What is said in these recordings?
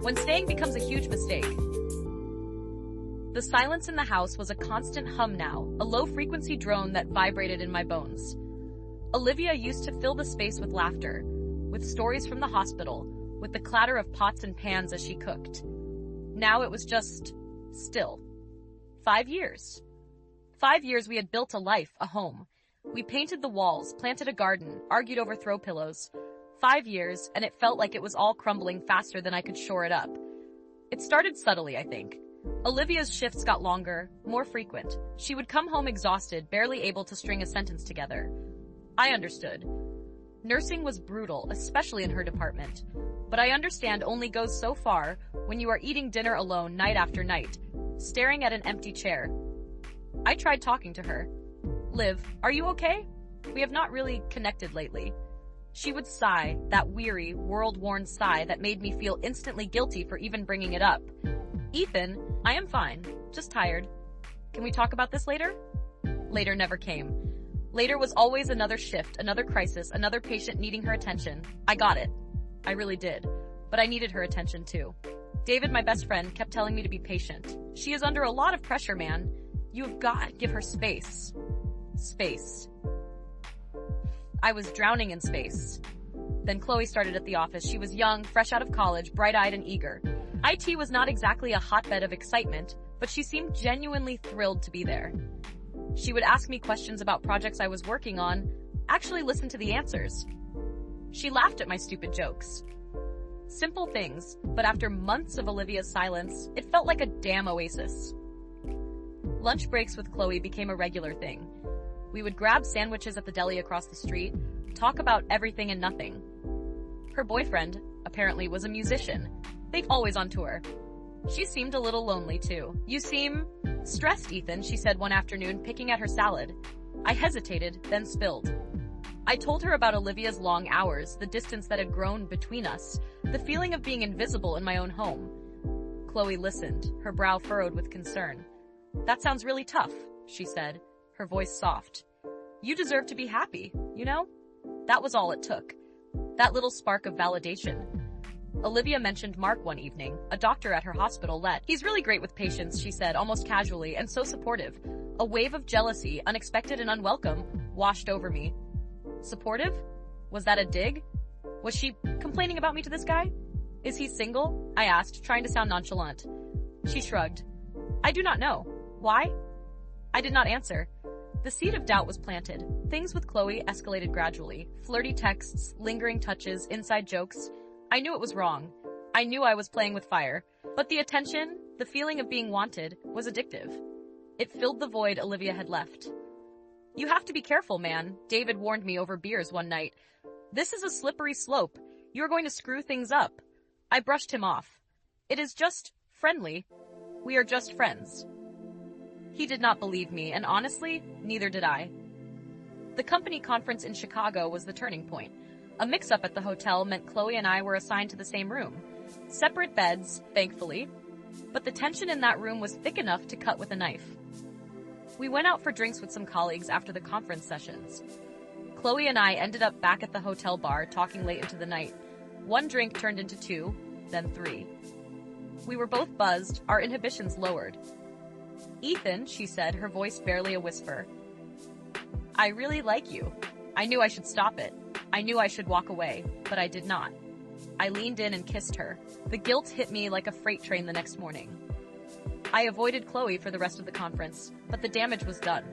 when staying becomes a huge mistake. The silence in the house was a constant hum now, a low-frequency drone that vibrated in my bones. Olivia used to fill the space with laughter, with stories from the hospital, with the clatter of pots and pans as she cooked. Now it was just still. 5 years. 5 years we had built a life, a home. We painted the walls, planted a garden, argued over throw pillows. 5 years, and it felt like it was all crumbling faster than I could shore it up. It started subtly, I think. Olivia's shifts got longer, more frequent. She would come home exhausted, barely able to string a sentence together. I understood. Nursing was brutal, especially in her department. But I understand only goes so far when you are eating dinner alone night after night, staring at an empty chair. I tried talking to her. Liv, are you okay? We have not really connected lately. She would sigh, that weary, world-worn sigh that made me feel instantly guilty for even bringing it up. Ethan, I am fine, just tired. Can we talk about this later? Later never came. Later was always another shift, another crisis, another patient needing her attention. I got it. I really did. But I needed her attention too. David, my best friend, kept telling me to be patient. She is under a lot of pressure, man. You have got to give her space. Space. I was drowning in space. Then Chloe started at the office. She was young, fresh out of college, bright-eyed and eager. IT was not exactly a hotbed of excitement, but she seemed genuinely thrilled to be there. She would ask me questions about projects I was working on, actually listen to the answers. She laughed at my stupid jokes. Simple things, but after months of Olivia's silence, it felt like a damn oasis. Lunch breaks with Chloe became a regular thing. We would grab sandwiches at the deli across the street, talk about everything and nothing. Her boyfriend, apparently, was a musician. They've always on tour. She seemed a little lonely too. You seem stressed, Ethan, she said one afternoon, picking at her salad. I hesitated, then spilled. I told her about Olivia's long hours, the distance that had grown between us, the feeling of being invisible in my own home. Chloe listened, her brow furrowed with concern. That sounds really tough, she said, her voice soft. You deserve to be happy, you know? That was all it took. That little spark of validation. Olivia mentioned Mark one evening, a doctor at her hospital. He's really great with patients, she said, almost casually, and so supportive. A wave of jealousy, unexpected and unwelcome, washed over me. Supportive? Was that a dig? Was she complaining about me to this guy? Is he single? I asked, trying to sound nonchalant. She shrugged. I do not know. Why? I did not answer. The seed of doubt was planted. Things with Chloe escalated gradually. Flirty texts, lingering touches, inside jokes. I knew it was wrong. I knew I was playing with fire. But the attention, the feeling of being wanted, was addictive. It filled the void Olivia had left. You have to be careful, man, David warned me over beers one night. This is a slippery slope. You are going to screw things up. I brushed him off. It is just friendly. We are just friends. He did not believe me, and honestly, neither did I. The company conference in Chicago was the turning point. A mix-up at the hotel meant Chloe and I were assigned to the same room. Separate beds, thankfully, but the tension in that room was thick enough to cut with a knife. We went out for drinks with some colleagues after the conference sessions. Chloe and I ended up back at the hotel bar, talking late into the night. One drink turned into 2, then 3. We were both buzzed, our inhibitions lowered. Ethan, she said, her voice barely a whisper. I really like you. I knew I should stop it. I knew I should walk away, but I did not. I leaned in and kissed her. The guilt hit me like a freight train the next morning. I avoided Chloe for the rest of the conference, but the damage was done.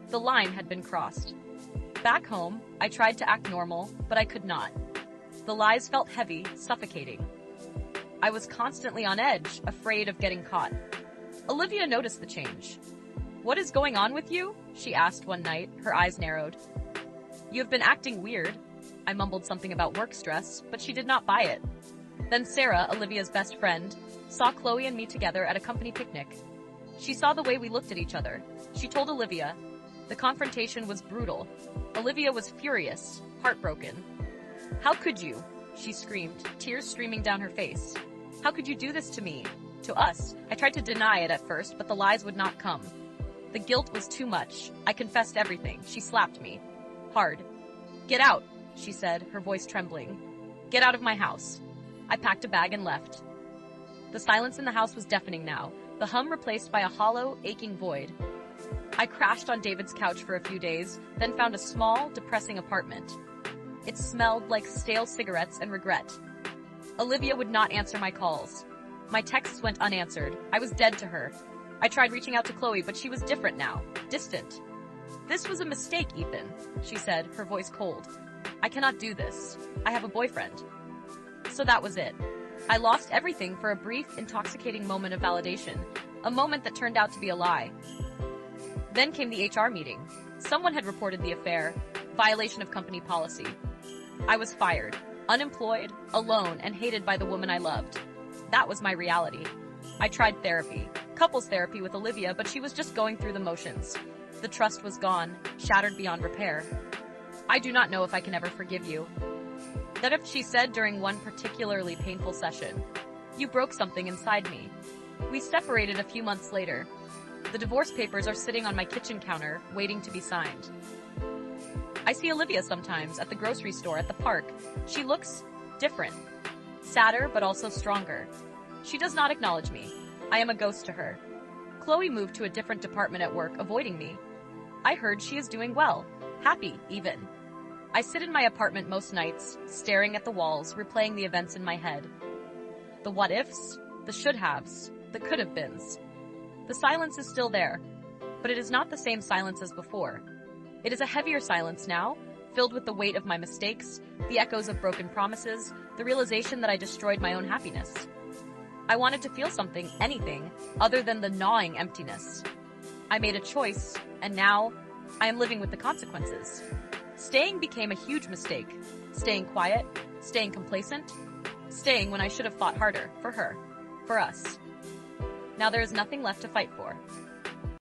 The line had been crossed. Back home, I tried to act normal, but I could not. The lies felt heavy, suffocating. I was constantly on edge, afraid of getting caught. Olivia noticed the change. What is going on with you? She asked one night, her eyes narrowed. You have been acting weird. I mumbled something about work stress, but she did not buy it. Then Sarah, Olivia's best friend, saw Chloe and me together at a company picnic. She saw the way we looked at each other. She told Olivia. The confrontation was brutal. Olivia was furious, heartbroken. How could you? She screamed, tears streaming down her face. How could you do this to me? To us? I tried to deny it at first, but the lies would not come. The guilt was too much. I confessed everything. She slapped me. Hard. Get out, she said, her voice trembling. Get out of my house. I packed a bag and left. The silence in the house was deafening now, the hum replaced by a hollow, aching void. I crashed on David's couch for a few days, then found a small, depressing apartment. It smelled like stale cigarettes and regret. Olivia would not answer my calls. My texts went unanswered. I was dead to her. I tried reaching out to Chloe, but she was different now, distant. "This was a mistake, Ethan," she said, her voice cold. "I cannot do this. I have a boyfriend." So that was it. I lost everything for a brief, intoxicating moment of validation, a moment that turned out to be a lie. Then came the HR meeting. Someone had reported the affair, violation of company policy. I was fired, unemployed, alone, and hated by the woman I loved. That was my reality. I tried therapy, couples therapy with Olivia, but she was just going through the motions. The trust was gone, shattered beyond repair. "I do not know if I can ever forgive you." That if she said during one particularly painful session, "You broke something inside me." We separated a few months later. The divorce papers are sitting on my kitchen counter, waiting to be signed. I see Olivia sometimes at the grocery store, at the park. She looks different. Sadder, but also stronger. She does not acknowledge me. I am a ghost to her. Chloe moved to a different department at work, avoiding me. I heard she is doing well. Happy, even. I sit in my apartment most nights, staring at the walls, replaying the events in my head. The what-ifs, the should-haves, the could-have-beens. The silence is still there, but it is not the same silence as before. It is a heavier silence now, filled with the weight of my mistakes, the echoes of broken promises, the realization that I destroyed my own happiness. I wanted to feel something, anything, other than the gnawing emptiness. I made a choice, and now I am living with the consequences. Staying became a huge mistake. Staying quiet, staying complacent, staying when I should have fought harder, for her, for us. Now there is nothing left to fight for.